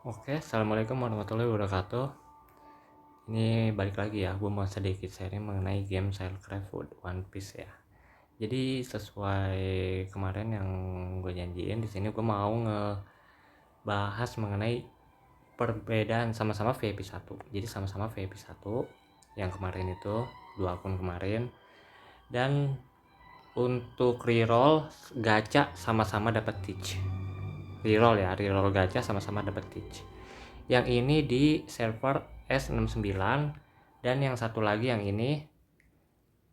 Oke, assalamualaikum warahmatullahi wabarakatuh. Ini balik lagi ya, gue mau sedikit sharing mengenai game Shellcraft One Piece ya. Jadi sesuai kemarin yang gue janjiin, di sini gue mau ngebahas mengenai perbedaan sama-sama VIP 1. Jadi sama-sama VIP 1 yang kemarin itu, dua akun kemarin. Dan untuk reroll gacha sama-sama dapat teach. Reroll gacha sama-sama dapat teach. Yang ini di server S69 dan yang satu lagi yang ini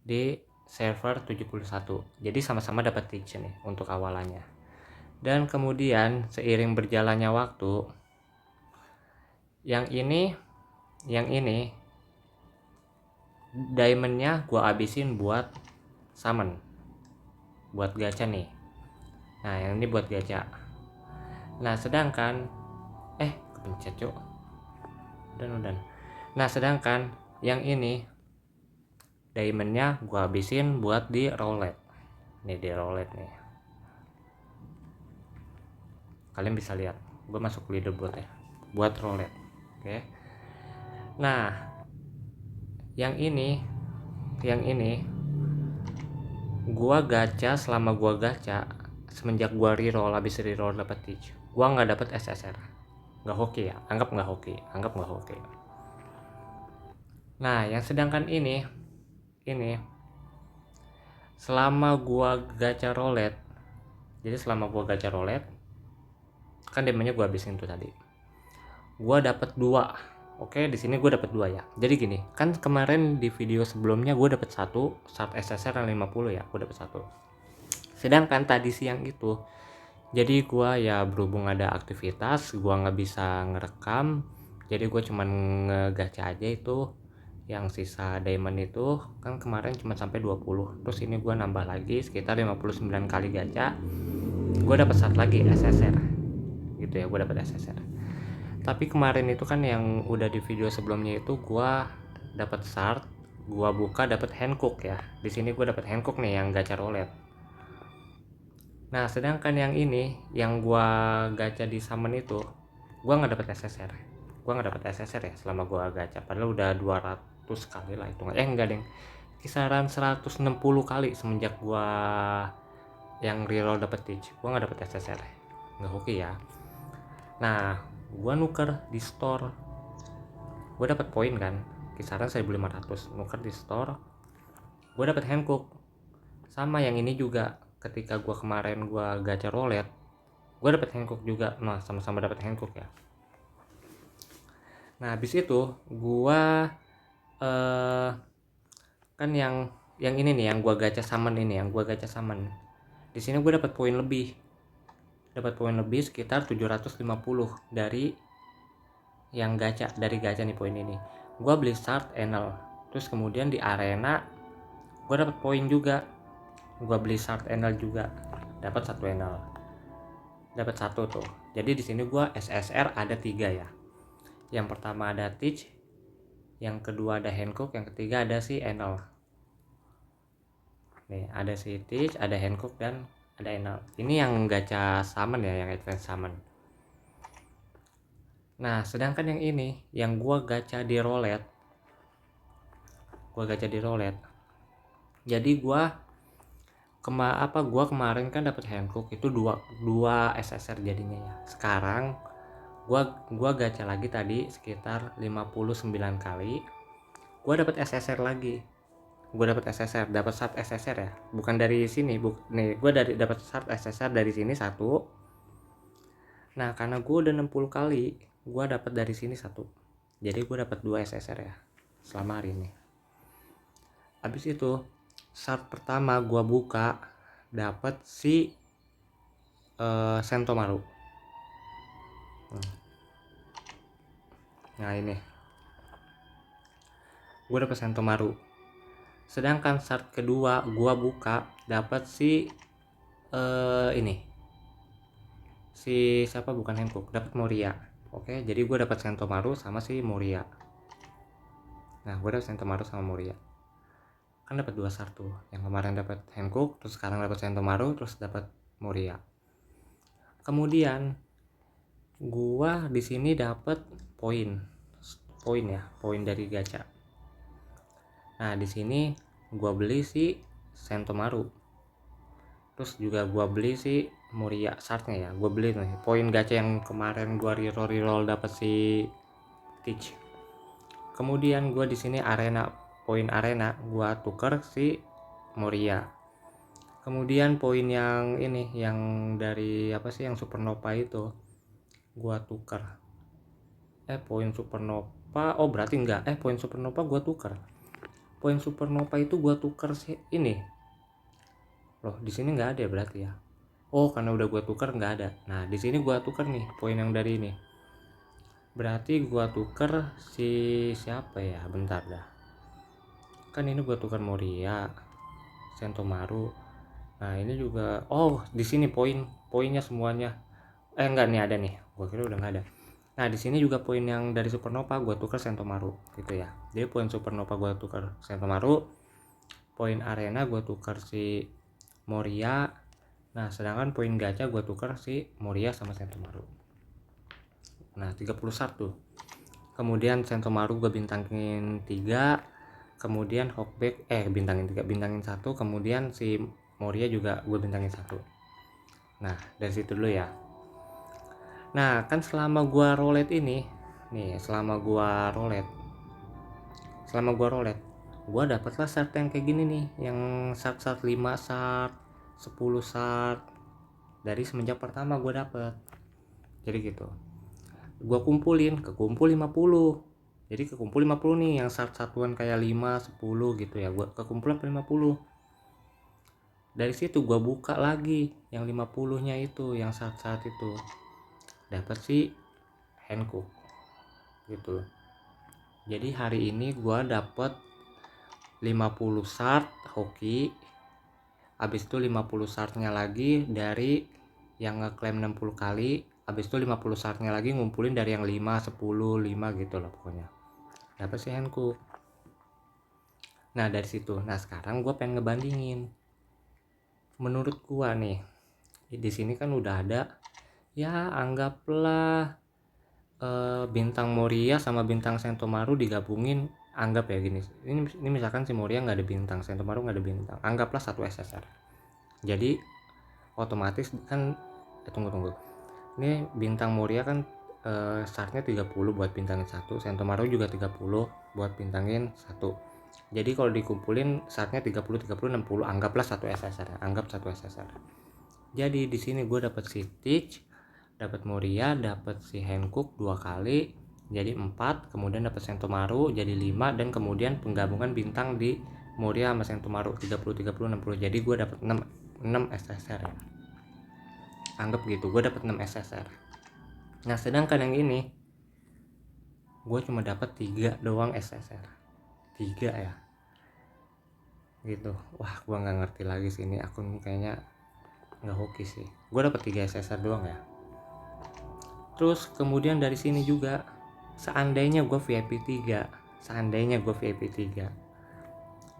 di server 71. Jadi sama-sama dapat teach nih untuk awalannya. Dan kemudian seiring berjalannya waktu, yang ini diamondnya gua abisin buat summon, buat gacha nih. Nah yang ini buat gacha. Nah sedangkan kepencet cuk. Dan nah sedangkan yang ini diamondnya gua habisin buat di roulette. Nih di roulette nih, kalian bisa lihat gue masuk leaderboard ya buat roulette. Oke. Nah yang ini gua gacha. Selama gua gacha, semenjak gua reroll, habis reroll dapet teach, gua nggak dapet SSR. Nggak hoki ya, anggap nggak hoki. Nah yang sedangkan ini selama gua gacha roulette, jadi selama gua gacha roulette kan demenya gua habisin tuh tadi, gua dapet 2. Oke, di sini gua dapet 2 ya. Jadi gini, kan kemarin di video sebelumnya gua dapet 1 start SSR yang 50 ya, gua dapet 1. Sedangkan tadi siang itu, jadi gua ya berhubung ada aktivitas, gua nggak bisa ngerekam, jadi gua cuman ngegacha aja itu. Yang sisa diamond itu kan kemarin cuma sampai 20, terus ini gua nambah lagi sekitar 59 kali gacha, gua dapat satu lagi SSR gitu ya, gua dapat SSR. Tapi kemarin itu kan yang udah di video sebelumnya itu gua dapat shard, gua buka dapat Hancock ya. Di sini gua dapat Hancock nih yang gacha roulette. Nah sedangkan yang ini yang gua gacha di summon itu, gua nggak dapat SSR. Ya selama gua gacha, padahal udah 200 kali lah hitungan. Enggak deng, kisaran 160 kali semenjak gua yang reroll dapet teach, gua nggak dapet SSR. Nggak hoki ya. Nah gua nuker di store, gua dapet poin kan kisaran 1500, nuker di store gua dapet Hancock. Sama yang ini juga, ketika gua kemarin gua gacha roulette, gua dapet Hancock juga. Nah sama-sama dapet Hancock ya. Nah habis itu gua kan yang ini nih yang gua gacha summon di sini gua dapat poin lebih, sekitar 750 dari yang gacha, nih poin ini. Gua beli start enel, terus kemudian di arena gua dapat poin juga, gua beli start enel juga, dapat 1 enel, dapat 1 tuh. Jadi di sini gua SSR ada 3 ya. Yang pertama ada teach, yang kedua ada Hancock, yang ketiga ada si enel. Nih ada si teach, ada Hancock, dan ada enel. Ini yang gacha summon ya, yang advance summon. Nah sedangkan yang ini yang gua gacha di roulette, jadi gua kemarin kan dapat Hancock itu 2 SSR jadinya ya. Sekarang gua gacha lagi tadi sekitar 59 kali, gua dapat SSR lagi. Dapat start SSR ya, bukan dari sini, nih gua dapat start SSR dari sini 1. Nah karena gua udah 60 kali, gua dapat dari sini 1, jadi gua dapat 2 SSR ya selama hari ini. Habis itu start pertama gua buka dapat si Sentomaru. Nah ini gue dapet Sentomaru. Sedangkan start kedua gua buka dapat si ini si siapa, bukan Hancock, dapat Moria. Oke, jadi gue dapat Sentomaru sama si Moria. Nah gue dapat Sentomaru sama Moria, kan dapat 2 start tuh. Yang kemarin dapat Hancock, terus sekarang dapat Sentomaru, terus dapat Moria. Kemudian gua di sini dapat poin dari gacha. Nah di sini gua beli si Sentomaru, terus juga gua beli si Moria shardnya ya, gua beli nih poin gacha yang kemarin gua reroll dapat si Teach. Kemudian gua di sini poin arena gua tuker si Moria. Kemudian poin yang ini yang dari apa sih yang supernova itu gua tuker. Poin supernova, berarti enggak, poin supernova gua tuker. Poin supernova itu gua tuker sih ini. Loh, di sini nggak ada ya berarti ya. Karena udah gua tuker nggak ada. Nah, di sini gua tuker nih poin yang dari ini. Berarti gua tuker si siapa ya? Bentar dah. Kan ini gua tuker Moria, Sentomaru. Nah, ini juga di sini poinnya semuanya. Enggak nih, ada nih. Gua kira udah nggak ada. Nah, di sini juga poin yang dari supernova gua tuker Sentomaru gitu ya. Jadi poin supernova gua tuker Sentomaru, poin arena gua tuker si Moria. Nah, sedangkan poin gacha gua tuker si Moria sama Sentomaru. Nah, 30 tuh. Kemudian Sentomaru gua bintangin 3, kemudian Hawkback bintangin 3, bintangin 1, kemudian si Moria juga gua bintangin 1. Nah, dari situ dulu ya. Nah, kan selama gua roulette ini nih, selama gua roulette gua dapatlah shard yang kayak gini nih, yang shard 5 shard 10 shard dari semenjak pertama gua dapet. Jadi gitu, gua kekumpul 50. Jadi kekumpul 50 nih yang shard satuan kayak 5 10 gitu ya, gua kekumpul 50. Dari situ gua buka lagi yang 50 nya itu, yang shard itu dapat si Hankook gitu. Jadi hari ini gua dapat 50 shard hoki, habis itu 50 shardnya lagi dari yang ngeklaim 60 kali, habis itu 50 shardnya lagi ngumpulin dari yang 5 10 5 gitu lah pokoknya. Dapat si Hankook. Nah dari situ, sekarang gua pengen ngebandingin. Menurut gua nih, di sini kan udah ada ya anggaplah bintang Moria sama bintang Sentomaru digabungin, anggap ya gini, ini misalkan si Moria nggak ada bintang, Sentomaru nggak ada bintang, anggaplah 1 SSR. Jadi otomatis kan tunggu ini bintang Moria kan startnya 30 buat bintangin 1, Sentomaru juga 30 buat bintangin 1. Jadi kalau dikumpulin startnya 30 60, anggaplah 1 SSR, anggap 1 SSR. Jadi di sini gue dapat si Teach, dapat Moria, dapat si Hankook 2 kali jadi 4, kemudian dapat Sentomaru jadi 5, dan kemudian penggabungan bintang di Moria sama Sentomaru 30 30 60. Jadi gue dapat 6 SSR ya. Anggap gitu, gue dapat 6 SSR. Nah, sedangkan yang ini gue cuma dapat 3 doang SSR. 3 ya. Gitu. Wah, gue nggak ngerti lagi sih, ini akun kayaknya nggak hoki sih. Gue dapat 3 SSR doang ya. Terus kemudian dari sini juga, seandainya gue VIP 3,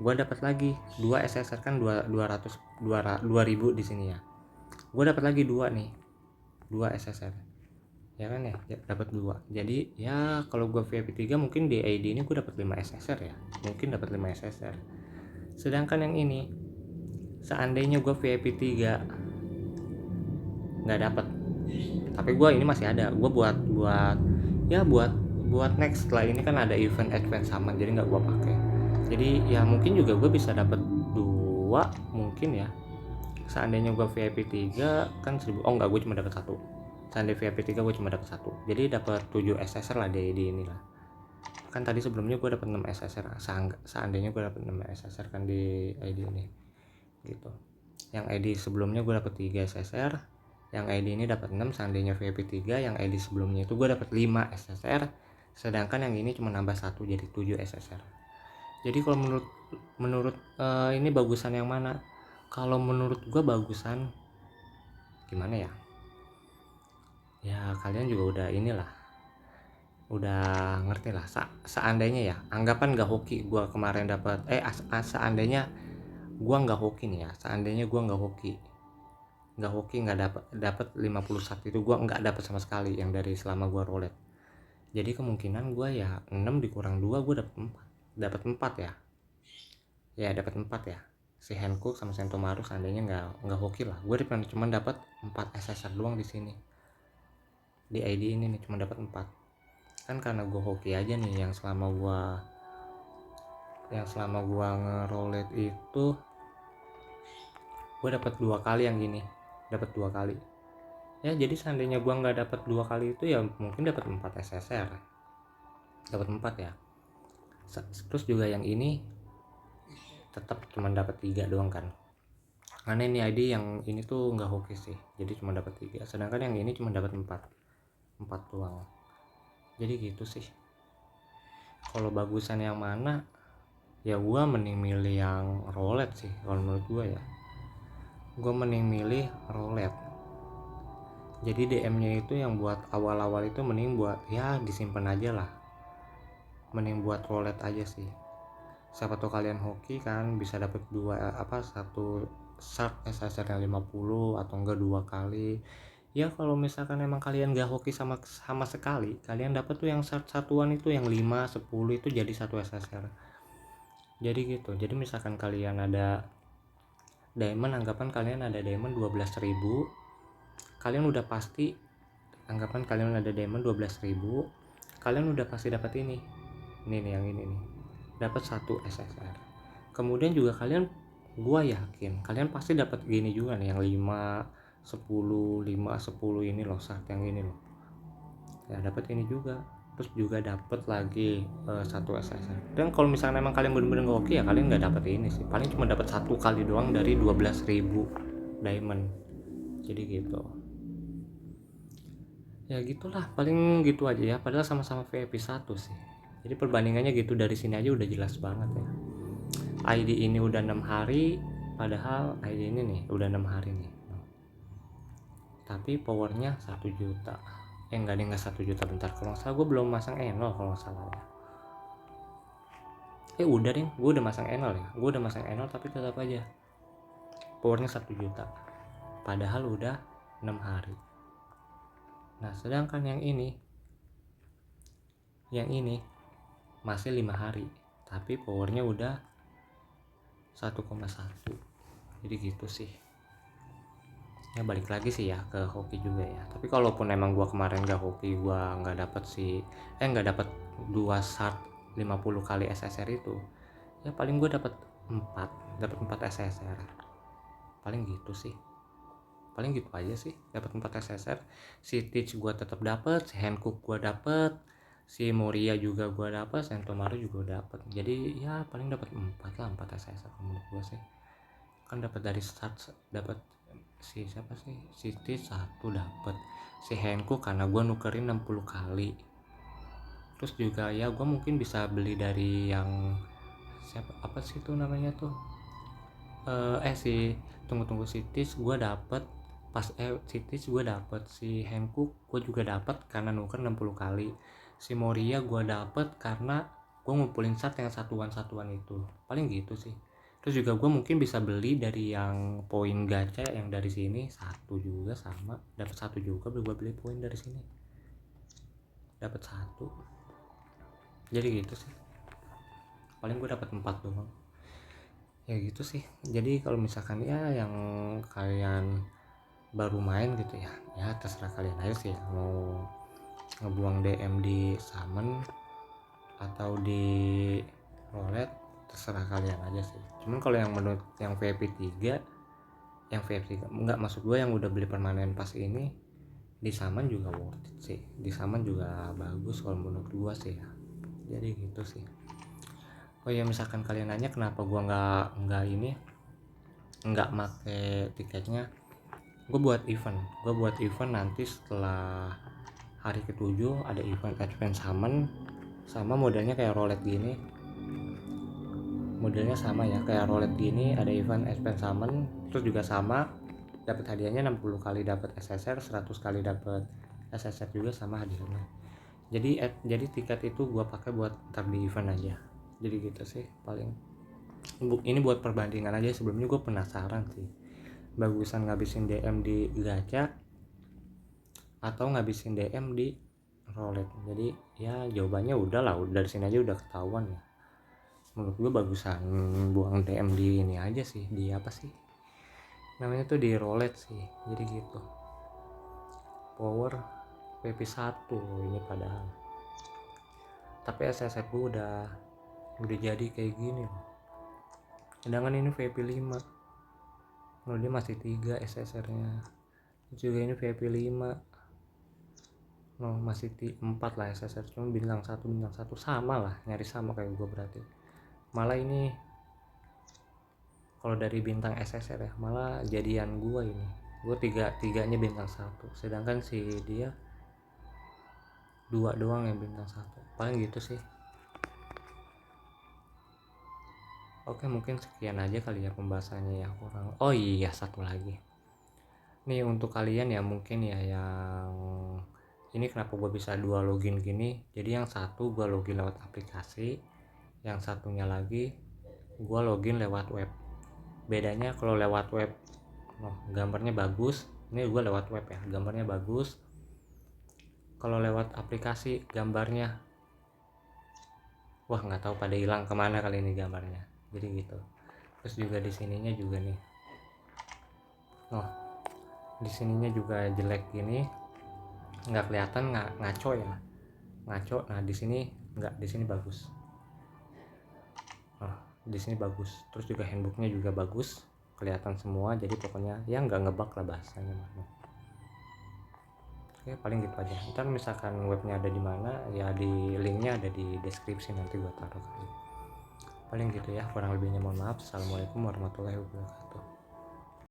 gue dapat lagi 2 SSR kan 2000 di sini ya. Gue dapat lagi 2 nih. 2 SSR. Ya kan ya, dapat 2. Jadi ya kalau gue VIP 3 mungkin di ID ini gue dapat 5 SSR ya. Mungkin dapat 5 SSR. Sedangkan yang ini, seandainya gue VIP 3 nggak dapat, tapi gue ini masih ada, gue buat next. Setelah ini kan ada event advance sama, jadi nggak gue pakai. Jadi ya mungkin juga gue bisa dapat 2 mungkin ya. Seandainya gue VIP 3 kan 1000, enggak, gue cuma dapat 1. Seandainya VIP 3 gue cuma dapat 1, jadi dapat 7 SSR lah di ini lah. Kan tadi sebelumnya gue dapat 6 SSR, seandainya gue dapat 6 SSR kan di ID ini gitu. Yang ID sebelumnya gue dapat 3 SSR, yang ID ini dapat 6 seandainya VIP 3, yang ID sebelumnya itu gue dapat 5 SSR, sedangkan yang ini cuma nambah 1 jadi 7 SSR. Jadi kalau menurut ini bagusan yang mana? Kalau menurut gue bagusan gimana ya? Ya kalian juga udah inilah, udah ngerti lah. Seandainya ya, anggapan gak hoki gue kemarin dapat seandainya gue nggak hoki nih ya, seandainya gue nggak hoki nggak hoki, nggak dapat 50 saat itu gue nggak dapat sama sekali yang dari selama gue roulette. Jadi kemungkinan gue ya 6 dikurang 2 gue dapat 4 ya dapat 4 ya. Si Hankook sama Sentomaru seandainya nggak hoki lah, gue cuma dapat 4 SSR doang di sini, di ID ini nih cuma dapat 4. Kan karena gue hoki aja nih yang selama gue nge-roulette itu gue dapat 2 kali yang ini, dapat 2 kali. Ya jadi seandainya gue nggak dapat 2 kali itu ya mungkin dapat 4 SSR, dapat 4 ya. Terus juga yang ini tetap cuma dapat 3 doang kan, karena ini ID yang ini tuh nggak hoki sih, jadi cuma dapat 3, sedangkan yang ini cuma dapat 4 doang. Jadi gitu sih. Kalau bagusan yang mana ya gue mending milih yang roulette sih kalau menurut gue ya. Gue mending milih roulette. Jadi DM-nya itu yang buat awal-awal itu mending buat ya disimpan aja lah, mending buat roulette aja sih. Siapa tuh kalian hoki kan bisa dapat satu shark SSR yang 50 atau enggak 2 kali. Ya kalau misalkan emang kalian gak hoki sama sekali, kalian dapat tuh yang satuan itu yang 5, 10 itu jadi satu SSR. Jadi gitu. Jadi misalkan kalian ada diamond, anggapan kalian ada diamond 12.000, kalian udah pasti anggapan kalian ada diamond 12.000, kalian udah pasti dapat ini nih yang ini nih, dapat satu SSR. Kemudian juga gua yakin kalian pasti dapat gini juga nih yang 5, 10 ini loh, saat yang ini loh ya, dapat ini juga. Terus juga dapat lagi satu SSR. Dan kalau misalnya emang kalian bener-bener gak oke ya kalian nggak dapat ini sih, paling cuma dapat 1 kali doang dari 12.000 diamond. Jadi gitu ya, gitulah, paling gitu aja ya, padahal sama-sama VIP 1 sih. Jadi perbandingannya gitu, dari sini aja udah jelas banget ya. ID ini udah 6 hari, padahal ID ini nih udah 6 hari nih, tapi powernya 1 juta. Enggak 1 juta, bentar, kalau nggak salah gue belum masang enol kalau nggak salah ya. Udah deh, gue udah masang enol tapi tetap aja powernya 1 juta padahal udah 6 hari. Nah sedangkan yang ini masih 5 hari tapi powernya udah 1,1. Jadi gitu sih ya, balik lagi sih ya ke hoki juga ya. Tapi kalaupun emang gua kemarin gak hoki, gua nggak dapet nggak dapet 2 shard 50 kali SSR itu ya, paling gua dapat 4 SSR paling gitu sih, paling gitu aja sih. Dapat 4 SSR, si Teach gua tetap dapet, si Hankook gua dapet, si Moria juga gua dapet, Sentomaru juga dapet. Jadi ya paling dapat 4 SSR menurut gua sih. Kan dapat dari start, dapat si siapa sih, si Teach 1 dapat, si Hankook karena gua nukerin 60 kali. Terus juga ya gua mungkin bisa beli dari yang apa sih itu namanya tuh, si tunggu si Teach gua dapet pas si Teach gue dapet, si Hankook gue juga dapet karena nuker 60 kali, si Moria gue dapet karena gue ngumpulin sat yang satuan itu. Paling gitu sih. Terus juga gue mungkin bisa beli dari yang poin gacha yang dari sini 1 juga, sama dapat 1 juga, gue beli poin dari sini dapat 1. Jadi gitu sih, paling gue dapat 4 doang ya gitu sih. Jadi kalau misalkan ya yang kalian baru main gitu ya terserah kalian aja sih ya, mau ngebuang DM di summon atau di roulette, terserah kalian aja sih. Cuman kalau yang menurut yang VIP 3 enggak, maksud gue yang udah beli permanen pas ini, di summon juga worth it sih, di summon juga bagus kalau menurut gue sih ya. Jadi gitu sih. Oh ya, misalkan kalian nanya kenapa gue nggak make tiketnya, gue buat event nanti setelah hari ke-7 ada event advance summon, sama modelnya kayak roulette gini, modelnya sama ya kayak roulette gini, ada event advance summon. Terus juga sama dapat hadiahnya 60 kali dapat SSR, 100 kali dapat SSR juga sama hadiahnya. Jadi tiket itu gue pakai buat ntar di event aja. Jadi gitu sih, paling ini buat perbandingan aja. Sebelumnya gue penasaran sih bagusan ngabisin DM di gacha atau ngabisin DM di roulette. Jadi ya jawabannya udah dari sini aja udah ketahuan ya. Menurut gue bagusan buang DM di ini aja sih, di apa sih namanya tuh, di roulette sih. Jadi gitu. Power VP1 ini padahal, tapi SSR gue udah jadi kayak gini loh. Sedangkan ini VP5 loh, dia masih 3 SSR nya juga. Ini VP5 loh, masih 4 lah SSR, cuma bintang 1 sama lah, nyaris sama kayak gue berarti. Malah ini kalau dari bintang SSR ya, malah jadian gue ini, gue tiganya bintang 1, sedangkan si dia 2 doang yang bintang 1. Paling gitu sih. Oke, mungkin sekian aja kali ya pembahasannya ya, kurang. Oh iya, satu lagi nih untuk kalian ya, mungkin ya yang ini kenapa gue bisa 2 login gini. Jadi yang satu gue login lewat aplikasi, yang satunya lagi gue login lewat web. Bedanya kalau lewat web gambarnya bagus, ini gue lewat web ya, gambarnya bagus. Kalau lewat aplikasi gambarnya wah, nggak tahu pada hilang kemana kali ini gambarnya. Jadi gitu. Terus juga di sininya juga nih, di sininya juga jelek gini, nggak kelihatan, ngaco ya, ngaco. Nah di sini nggak, di sini bagus. Di sini bagus. Terus juga handbooknya juga bagus, kelihatan semua. Jadi pokoknya ya nggak ngebug lah bahasanya. Oke, paling gitu aja. Ntar misalkan webnya ada di mana ya, di linknya ada di deskripsi, nanti gua taruh kali. Paling gitu ya, kurang lebihnya mohon maaf. Assalamualaikum warahmatullahi wabarakatuh.